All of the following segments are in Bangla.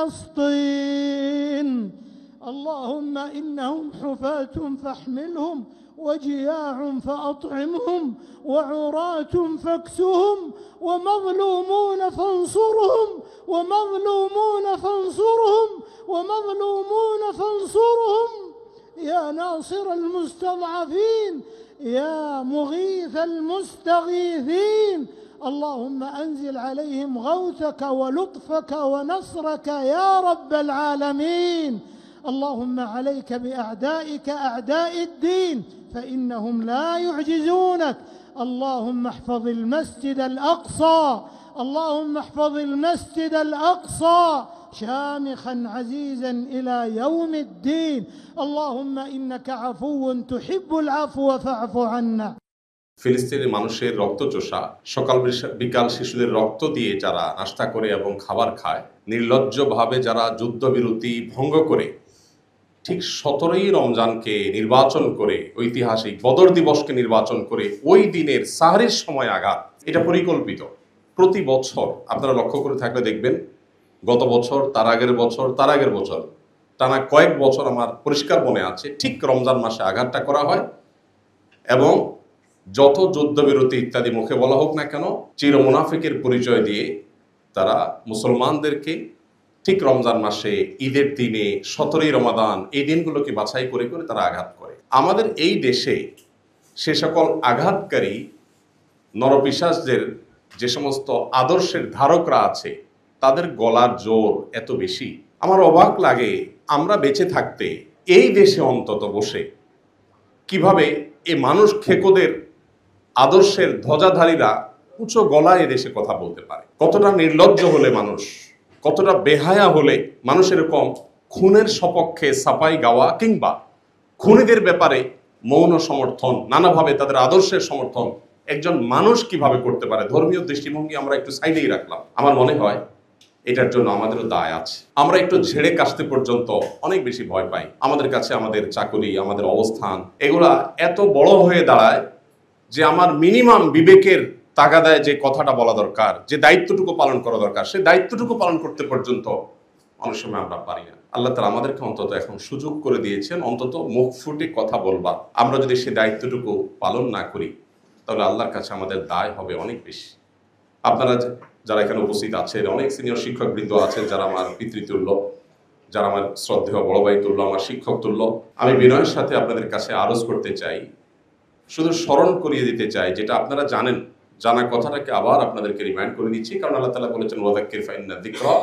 فلسطين. اللهم إنهم حفاة فاحملهم، وجياع فأطعمهم، وعراة فاكسهم، ومظلومون فانصرهم، ومظلومون فانصرهم، ومظلومون فانصرهم يا ناصر المستضعفين، يا مغيث المستغيثين. اللهم أنزل عليهم غوثك ولطفك ونصرك يا رب العالمين. اللهم عليك بأعدائك أعداء الدين فإنهم لا يعجزونك. اللهم احفظ المسجد الأقصى، اللهم احفظ المسجد الأقصى شامخا عزيزا إلى يوم الدين. اللهم إنك عفو تحب العفو فاعف عنا. ফিলিস্তিনের মানুষের রক্তচোষা, সকাল বিকাল শিশুদের রক্ত দিয়ে যারা নাস্তা করে এবং খাবার খায়, নির্লজ্জভাবে যারা যুদ্ধবিরতি ভঙ্গ করে ঠিক 17ই রমজানকে নির্বাচন করে, ঐতিহাসিক বদর দিবসকে নির্বাচন করে ওই দিনের সাহরির সময় আঘাত, এটা পরিকল্পিত। প্রতি বছর আপনারা লক্ষ্য করে থাকলে দেখবেন, গত বছর, তার আগের বছর, তার আগের বছর, টানা কয়েক বছর আমার পরিষ্কার মনে আছে, ঠিক রমজান মাসে আঘাতটা করা হয়। এবং যত যুদ্ধবিরতি ইত্যাদি মুখে বলা হোক না কেন, চির মুনাফিকের পরিচয় দিয়ে তারা মুসলমানদেরকে ঠিক রমজান মাসে, ঈদের দিনে, 17ই রমাদান, এই দিনগুলোকে বাছাই করে করে তারা আঘাত করে। আমাদের এই দেশে সে সকল আঘাতকারী নরপিশাচদের যে সমস্ত আদর্শের ধারকরা আছে, তাদের গলার জোর এত বেশি। আমার অবাক লাগে, আমরা বেঁচে থাকতে এই দেশে অন্তত বসে কিভাবে এই মানুষ খেকোদের আদর্শের ধ্বজাধারীরা উঁচু গলায় এদেশে কথা বলতে পারে। কতটা নির্লজ্জ হলে মানুষ, কতটা বেহায়া হলে মানুষ এরকম খুনের সপক্ষে সাফাই গাওয়া কিংবা খুনিদের ব্যাপারে মৌন সমর্থন, নানাভাবে তাদের আদর্শের সমর্থন একজন মানুষ কিভাবে করতে পারে। ধর্মীয় দৃষ্টিভঙ্গি আমরা একটু সাইডেই রাখলাম। আমার মনে হয় এটার জন্য আমাদেরও দায় আছে। আমরা একটু ঝেড়ে কাশতে পর্যন্ত অনেক বেশি ভয় পাই। আমাদের কাছে আমাদের চাকরি, আমাদের অবস্থান, এগুলা এত বড় হয়ে দাঁড়ায় যে আমার মিনিমাম বিবেকের তাগাদায় যে কথাটা বলা দরকার, যে দায়িত্বটুকু পালন করা দরকার, সেই দায়িত্বটুকু পালন করতে পর্যন্ত অনেক সময় আমরা পারি না। আল্লাহ তাআলা আমাদেরকে অন্তত এখন সুযোগ করে দিয়েছেন, অন্তত মুখ ফুটে কথা বলবার। আমরা যদি সেই দায়িত্বটুকু পালন না করি তাহলে আল্লাহর কাছে আমাদের দায় হবে অনেক বেশি। আপনারা যারা এখানে উপস্থিত আছেন, অনেক সিনিয়র শিক্ষক বৃন্দ আছেন যারা আমার পিতৃতুল্য, যারা আমার শ্রদ্ধেয় বড় ভাই তুল্য, আমার শিক্ষক তুল্য, আমি বিনয়ের সাথে আপনাদের কাছে আরজ করতে চাই, শুধু স্মরণ করিয়ে দিতে চাই, যেটা আপনারা জানেন, জানা কথাটাকে আবার আপনাদেরকে রিমাইন্ড করে দিচ্ছি। কারণ আল্লাহ তাআলা বলেছেন, ওয়াযাক্কির ফাইন্না যিকরা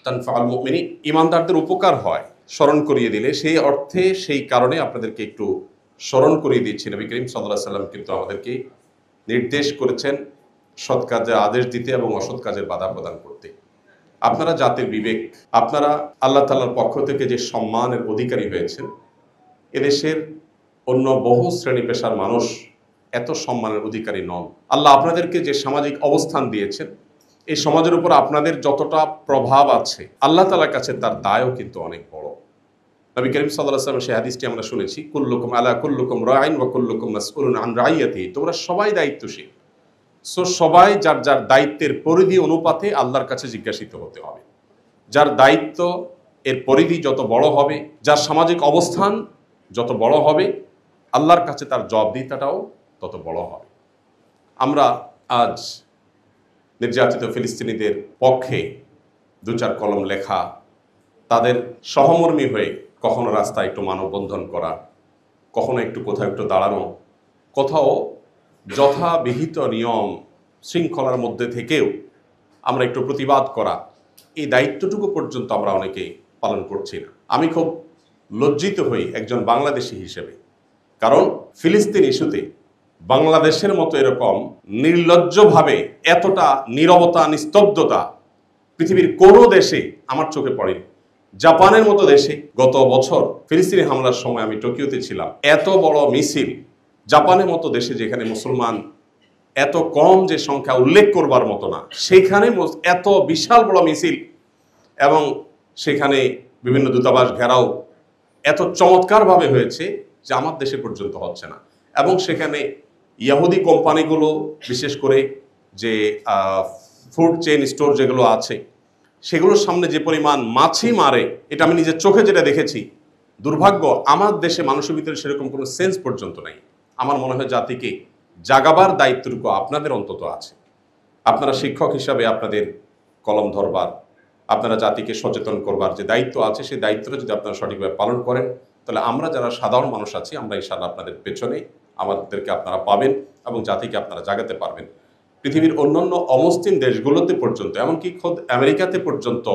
তানফাউল মুমিনিন, ঈমানদারদের উপকার হয় স্মরণ করিয়ে দিলে। সেই অর্থে, সেই কারণে আপনাদেরকে একটু স্মরণ করিয়ে দিচ্ছি। নবী করিম সাল্লাল্লাহু আলাইহি ওয়াসাল্লাম কিন্তু আমাদেরকে নির্দেশ করেছেন সৎ কাজে আদেশ দিতে এবং অসৎ কাজের বাধা প্রদান করতে। আপনারা জাতির বিবেক, আপনারা আল্লাহ তাআলার পক্ষ থেকে যে সম্মানের অধিকারী হয়েছেন, এদেশের অন্য বহু শ্রেণী পেশার মানুষ এত সম্মানের অধিকারী নন। আল্লাহ আপনাদেরকে যে সামাজিক অবস্থান দিয়েছেন, এই সমাজের উপর আপনাদের যতটা প্রভাব আছে, আল্লাহ তাআলার কাছে তার দায়ও কিন্তু অনেক বড়। নবী করিম সাল্লাল্লাহু আলাইহি ওয়াসাল্লাম সেই হাদিসটি আমরা শুনেছি, কুল্লুকুম আলা কুল্লুকুম রাইন ওয়া কুল্লুকুম মাসউলুন আন রাইয়াতিহি, তোমরা সবাই দায়িত্বশীল। সো সবাই যার যার দায়িত্বের পরিধি অনুপাতে আল্লাহর কাছে জিজ্ঞাসিত হতে হবে। যার দায়িত্ব এর পরিধি যত বড় হবে, যার সামাজিক অবস্থান যত বড় হবে, আল্লাহর কাছে তার জবাবদিহিতাটাও তত বড় হবে। আমরা আজ নির্যাতিত ফিলিস্তিনিদের পক্ষে দু চার কলম লেখা, তাদের সহমর্মী হয়ে কখনো রাস্তায় একটু মানববন্ধন করা, কখনো একটু কোথাও একটু দাঁড়ানো, কোথাও যথাবিহিত নিয়ম শৃঙ্খলার মধ্যে থেকেও আমরা একটু প্রতিবাদ করা, এই দায়িত্বটুকু পর্যন্ত আমরা অনেকে পালন করছি না। আমি খুব লজ্জিত হই একজন বাংলাদেশি হিসেবে, কারণ ফিলিস্তিন ইস্যুতে বাংলাদেশের মতো এরকম নির্লজ্জভাবে এতটা নীরবতা, নিস্তব্ধতা পৃথিবীর কোনো দেশে আমার চোখে পড়েনি। জাপানের মতো দেশে গত বছর ফিলিস্তিনি হামলার সময় আমি টোকিওতে ছিলাম, এত বড় মিছিল, জাপানের মতো দেশে যেখানে মুসলমান এত কম, যে সংখ্যা উল্লেখ করবার মতো না, সেখানে এত বিশাল বড় মিছিল এবং সেখানে বিভিন্ন দূতাবাস ঘেরাও এত চমৎকারভাবে হয়েছে যে আমার দেশে পর্যন্ত হচ্ছে না। এবং সেখানে ইহুদি কোম্পানিগুলো, বিশেষ করে যে ফুড চেইন স্টোর যেগুলো আছে, সেগুলোর সামনে যে পরিমাণ মাছি মারে, এটা আমি নিজের চোখে যেটা দেখেছি, দুর্ভাগ্য আমার দেশে মানুষের ভিতরে সেরকম কোনো সেন্স পর্যন্ত নেই। আমার মনে হয় জাতিকে জাগাবার দায়িত্বটুকু আপনাদের অন্তত আছে। আপনারা শিক্ষক হিসাবে আপনাদের কলম ধরবার, আপনারা জাতিকে সচেতন করবার যে দায়িত্ব আছে, সেই দায়িত্বটা যদি আপনারা সঠিকভাবে পালন করেন, তাহলে আমরা যারা সাধারণ মানুষ আছি, আমরা ইনশাআল্লাহ আপনাদের পেছনে, আমাদেরকে আপনারা পাবেন এবং জাতিকে আপনারা জাগাতে পারবেন। পৃথিবীর অন্যান্য অমুসলিম দেশগুলোতে পর্যন্ত, এমনকি খোদ আমেরিকাতে পর্যন্ত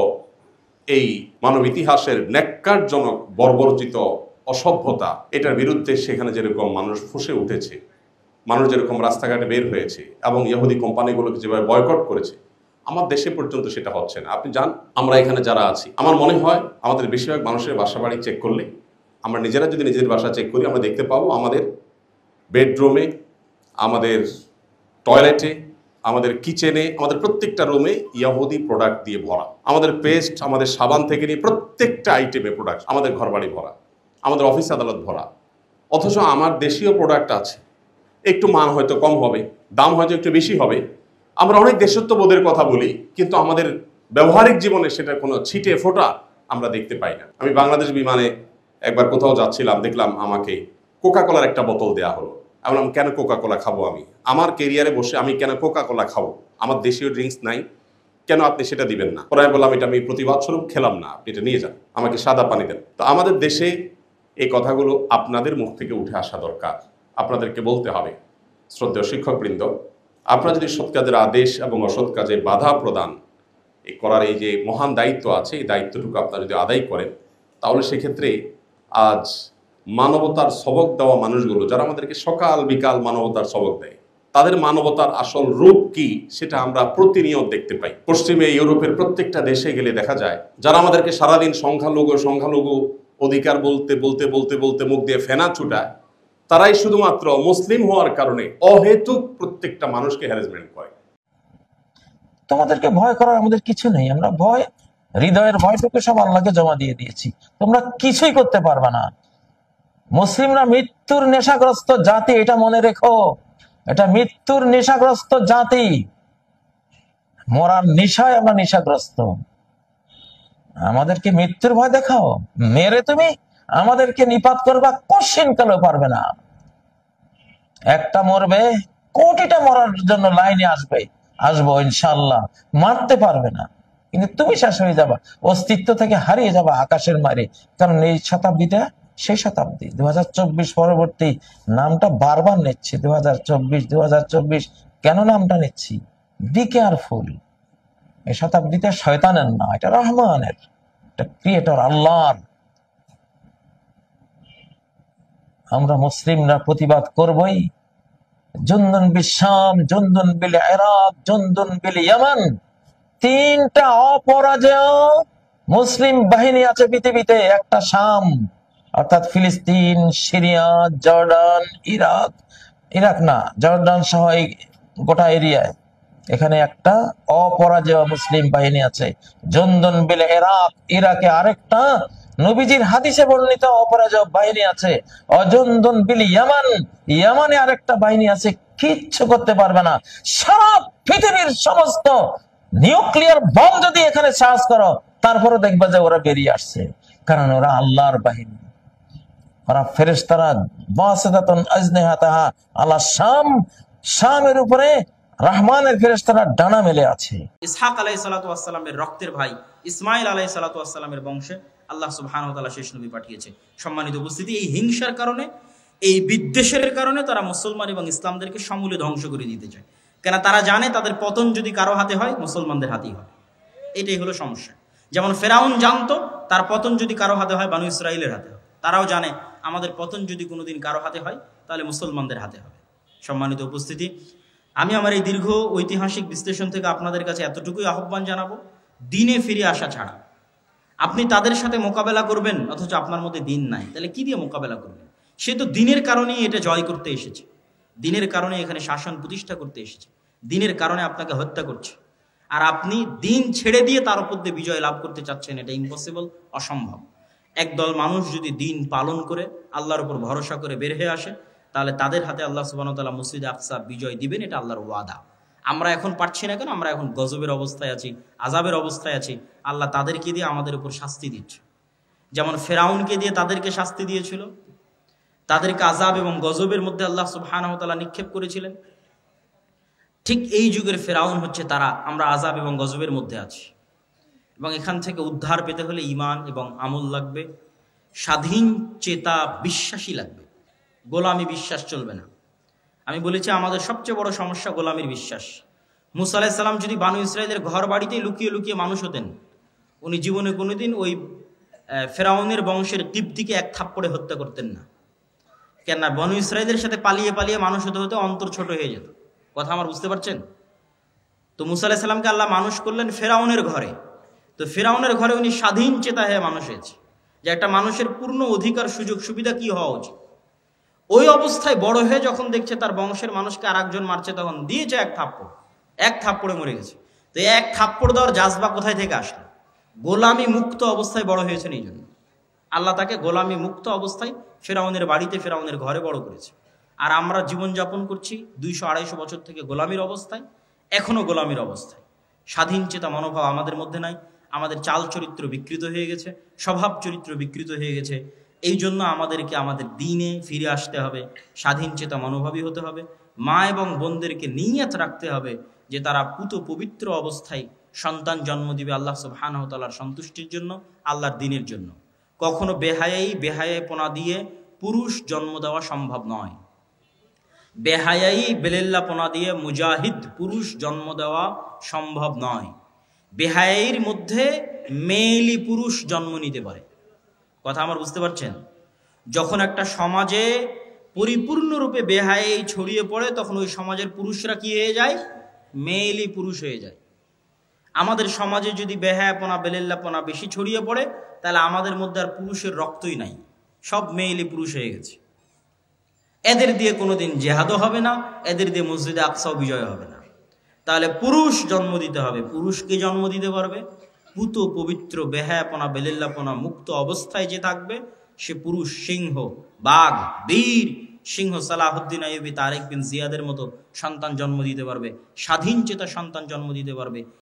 এই মানব ইতিহাসের ন্যাক্কারজনক বর্বরচিত অসভ্যতা, এটার বিরুদ্ধে সেখানে যেরকম মানুষ ফুঁসে উঠেছে, মানুষ যেরকম রাস্তাঘাটে বের হয়েছে এবং ইহুদি কোম্পানিগুলোকে যেভাবে বয়কট করেছে, আমার দেশে পর্যন্ত সেটা হচ্ছে না। আপনি জান, আমরা এখানে যারা আছি, আমার মনে হয় আমাদের বেশিরভাগ মানুষের বাসা বাড়ি চেক করলে, আমরা নিজেরা যদি নিজের বাসা চেক করি, আমরা দেখতে পাবো আমাদের বেডরুমে, আমাদের টয়লেটে, আমাদের কিচেনে, আমাদের প্রত্যেকটা রুমে ইহুদি প্রোডাক্ট দিয়ে ভরা। আমাদের পেস্ট, আমাদের সাবান থেকে নিয়ে প্রত্যেকটা আইটেমে প্রোডাক্ট, আমাদের ঘরবাড়ি ভরা, আমাদের অফিস আদালত ভরা। অথচ আমার দেশীয় প্রোডাক্ট আছে, একটু মান হয়তো কম হবে, দাম হয়তো একটু বেশি হবে। আমরা অনেক দেশত্ববোধের কথা বলি, কিন্তু আমাদের ব্যবহারিক জীবনে সেটার কোনো ছিটে ফোঁটা আমরা দেখতে পাই না। আমি বাংলাদেশ বিমানে একবার কোথাও যাচ্ছিলাম, দেখলাম আমাকে কোকা কোলার একটা বোতল দেওয়া হলো। আমি বললাম, কেন কোকা কোলা খাবো? আমি আমার কেরিয়ারে বসে আমি কেন কোকা কোলা খাবো? আমার দেশীয় ড্রিঙ্কস নাই, কেন আপনি সেটা দিবেন না? পরে আমি বললাম, এটা আমি প্রতিবাদ স্বরূপ খেলাম না, আপনি এটা নিয়ে যান, আমাকে সাদা পানি দেন। তো আমাদের দেশে এই কথাগুলো আপনাদের মুখ থেকে উঠে আসা দরকার। আপনাদেরকে বলতে হবে, শ্রদ্ধেয় শিক্ষকবৃন্দ, আপনারা যদি সৎ কাজের আদেশ এবং অসৎ কাজে বাধা প্রদান করার এই যে মহান দায়িত্ব আছে, এই দায়িত্বটুকু আপনারা যদি আদায় করেন, তাহলে সেক্ষেত্রে আজ মানবতার সবক দেওয়া মানুষগুলো, যারা আমাদেরকে সকাল বিকাল মানবতার সবক দেয়, তাদের মানবতার আসল রূপ কি সেটা আমরা প্রতিনিয়ত দেখতে পাই। পশ্চিমে ইউরোপের প্রত্যেকটা দেশে গেলে দেখা যায়, যারা আমাদেরকে সারাদিন সংখ্যালঘু অধিকার বলতে বলতে বলতে বলতে মুখ দিয়ে ফেনা ছুটায়, তারাই শুধুমাত্র মুসলিম হওয়ার কারণে অহেতুক প্রত্যেকটা মানুষকে হ্যারাসমেন্ট করে। তোমাদেরকে ভয় করার আমাদের কিছু নেই, আমরা ভয়, হৃদয়ের ভয়টুকু সব আল্লাহকে জমা দিয়ে দিয়েছি, তোমরা কিছুই করতে পারবে না। মুসলিমরা মৃত্যুর নেশাগ্রস্ত জাতি, এটা মনে রেখো, এটা মৃত্যুর নেশাগ্রস্ত জাতি। মরার নেশায় আমরা নেশাগ্রস্ত। আমাদেরকে মৃত্যুর ভয় দেখাও, মেরে তুমি আমাদেরকে নিপাত করবা, কোশ্চিন কালেও পারবে না। একটা মরবে, কোটিটা মরার জন্য লাইনে আসবো ইনশাল্লাহ, মারতে পারবে না, কিন্তু তুমি শেষ হয়ে যাবা, অস্তিত্ব থেকে হারিয়ে যাবা আকাশের মারে। কারণ এই শতাব্দীটা সেই শতাব্দী, 2024 পরবর্তী নামটা বারবার নিচ্ছি, 2024 কেন নামটা নিচ্ছি? Be careful. এই শতাব্দীতে শয়তানের না, এটা রহমানের, এটা ক্রিয়েটর আল্লাহর। আমরা মুসলিমরা প্রতিবাদ করবই। জুন্দুন বিল শাম, জুন্দুন বিল ইরাক, জুন্দুন বিল ইয়ামান, তিনটা অপরাজেয় মুসলিম বাহিনী আছে পৃথিবীতে। একটা শাম অর্থাৎ ফিলিস্তিন, সিরিয়া, জর্ডান, ইরাক না, জর্ডান সহ এই গোটা এরিয়ায়, এখানে একটা অপরাজেয় মুসলিম বাহিনী আছে। জুন্দুন বিল ইরাক, ইরাকে আরেকটা নবীজির হাদিসে বর্ণিত অপরাজেয় বাহিনী আছে। অজুন্দুন বিল ইয়ামান, ইয়ামানে আরেকটা বাহিনী আছে, কিচ্ছু করতে পারবে না। সারা পৃথিবীর সমস্ত নিউক্লিয়ার বম যদি এখানে চার্জ করো, তারপরে দেখবা যে ওরা বেরিয়ে আসছে, কারণ ওরা আল্লাহর বাহিনী, ওরা ফেরেশতারা। বাসিতাতুন আজনিহাতাহা আলা শাম, শামের উপরে রহমানের ফেরেশতারা ডানা মেলে আছে। ইসহাক আলাইহিস সালাতু ওয়াস সালামের রক্তের ভাই ইসমাঈল আলাইহিস সালাতু ওয়াস সালামের বংশে আল্লাহ সুবহানাহু ওয়া তাআলা শেষ নবী পাঠিয়েছে। সম্মানিত উপস্থিতি, এই হিংসার কারণে, এই বিদ্বেষের কারণে তারা মুসলমান এবং ইসলামদেরকে সমূলে ধ্বংস করে দিতে চায়। কেন? তারা জানে তাদের পতন যদি কারো হাতে হয়, মুসলমানদের হাতেই হবে। এটাই হলো সমস্যা। যেমন ফেরাউন জানতো তার পতন যদি কারো হাতে হয়, বানু ইসরাইলের হাতে হবে। তারাও জানে আমাদের পতন যদি কোনোদিন কারো হাতে হয়, তাহলে মুসলমানদের হাতে হবে। সম্মানিত উপস্থিতি, আমি আমার এই দীর্ঘ ঐতিহাসিক বিশ্লেষণ থেকে আপনাদের কাছে এতটুকুই আহ্বান জানাবো, দিনে ফিরে আসা ছাড়া। আপনি তাদের সাথে মোকাবেলা করবেন, অথচ আপনার মধ্যে দিন নাই, তাহলে কি দিয়ে মোকাবেলা করবেন? সে তো দিনের কারণেই এটা জয় করতে এসেছে, দিনের কারণে এখানে শাসন প্রতিষ্ঠা করতে এসেছে, দিনের কারণে আপনাকে হত্যা করছে। আর আপনি দিন ছেড়ে দিয়ে তার উপর দিয়ে বিজয় লাভ করতে চাচ্ছেন, এটা ইম্পসিবল, অসম্ভব। একদল মানুষ যদি দিন পালন করে আল্লাহর উপর ভরসা করে বের হয়ে আসে, তাহলে তাদের হাতে আল্লাহ সুবহানাহু ওয়া তাআলা মসজিদে আকসা বিজয় দিবেন, এটা আল্লাহর ওয়াদা। আমরা এখন পারছি না কেন? আমরা এখন গজবের অবস্থায় আছি, আযাবের অবস্থায় আছি। আল্লাহ তাদেরকে দিয়ে আমাদের উপর শাস্তি দিচ্ছে। যেমন ফেরাউনকে দিয়ে তাদেরকে শাস্তি দিয়েছিল, তাদেরকে আযাব এবং গজবের মধ্যে আল্লাহ সুবহানাহু ওয়া তাআলা নিক্ষেপ করেছিলেন। ঠিক এই যুগের ফেরাউন হচ্ছে তারা। আমরা আযাব এবং গজবের মধ্যে আছি, এবং এখান থেকে উদ্ধার পেতে হলে ঈমান এবং আমল লাগবে, স্বাধীন চেতা বিশ্বাসী লাগবে। গোলামি বিশ্বাস চলবে না। আমি বলেছি আমাদের সবচেয়ে বড় সমস্যা গোলামির বিশ্বাস। মুসা আলাইহিস সালাম যদি বানু ইসরাইলের ঘর বাড়িতেই লুকিয়ে লুকিয়ে মানুষ হতেন, উনি জীবনে কোনোদিন ওই ফেরাউনের বংশের কিবতীকে এক থাপ্পড়ে হত্যা করতেন না। কেননা বানু ইসরাইলের সাথে পালিয়ে পালিয়ে মানুষ হতে হতে অন্তর ছোট হয়ে যেত। কথা আমার বুঝতে পারছেন? তো মুসা আলাইহিস সালামকে আল্লাহ মানুষ করলেন ফেরাউনের ঘরে। তো ফেরাউনের ঘরে উনি স্বাধীন চেতা হয়ে মানুষ হয়েছে, যে একটা মানুষের পূর্ণ অধিকার সুযোগ সুবিধা কি হওয়া উচিত। ওই অবস্থায় বড় হয়ে যখন দেখছে তার বংশের মানুষকে আর একজন মারছে, তখন দিয়েছে এক থাপ্পড়ে মরে গেছে। তো এক থাপ্পড় দেওয়ার জাজবা কোথায় থেকে আসলো? গোলামি মুক্ত অবস্থায় বড় হয়েছেন, এই জন্য আল্লাহ তাকে গোলামি মুক্ত অবস্থায় ফেরাউনের বাড়িতে, ফেরাউনের ঘরে বড় করেছে। আর আমরা জীবনযাপন করছি 200-250 বছর থেকে গোলামির অবস্থায়, এখনো গোলামির অবস্থায়। স্বাধীন চেতা মনোভাব আমাদের মধ্যে নাই। আমাদের চাল চরিত্র বিকৃত হয়ে গেছে, স্বভাব চরিত্র বিকৃত হয়ে গেছে। এই জন্য আমাদেরকে আমাদের দ্বীনে ফিরে আসতে হবে, স্বাধীন চেতা মনোভাবী হতে হবে। মা এবং বোনদেরকে নিয়ত রাখতে হবে যে তারা পুত পবিত্র অবস্থায় সন্তান জন্ম দিবে আল্লাহ সুবহানাহু ওয়া তাআলার সন্তুষ্টির জন্য, আল্লাহর দ্বীনের জন্য। কখনো বেহায়াইপনা দিয়ে পুরুষ জন্ম দেওয়া সম্ভব নয়। বেহায়াই বেলেল্লাপনা দিয়ে মুজাহিদ পুরুষ জন্ম দেওয়া সম্ভব নয়। বেহায়াইর মধ্যে মেয়েলি পুরুষ জন্ম নিতে পারে। কথা আমার বুঝতে পারছেন? যখন একটা সমাজে পরিপূর্ণরূপে বেহায়াই ছড়িয়ে পড়ে, তখন ওই সমাজের পুরুষরা কি হয়ে যায়? মেয়েলি পুরুষ হয়ে যায়। আমাদের সমাজে যদি বেহায়াপনা বেলেল্লাপনা বেশি ছড়িয়ে পড়ে, তাহলে আমাদের মধ্যে আর পুরুষের রক্তই নাই, সব মেয়েলি পুরুষ হয়ে গেছে। এদের দিয়ে কোনোদিন জেহাদও হবে না, এদের দিয়ে মসজিদে আকসাও বিজয় হবে না। তাহলে পুরুষ জন্ম দিতে হবে। পুরুষকে জন্ম দিতে পারবে পুত পবিত্র বেহায়াপনা বেলেল্লাপনা মুক্ত অবস্থায় যে থাকবে, সে পুরুষ সিংহ, বাঘ, বীর সিংহ সালাহুদ্দিন আইয়ুবী, তারেক বিন জিয়াদের মতো সন্তান জন্ম দিতে পারবে, স্বাধীন চেতা সন্তান জন্ম দিতে পারবে।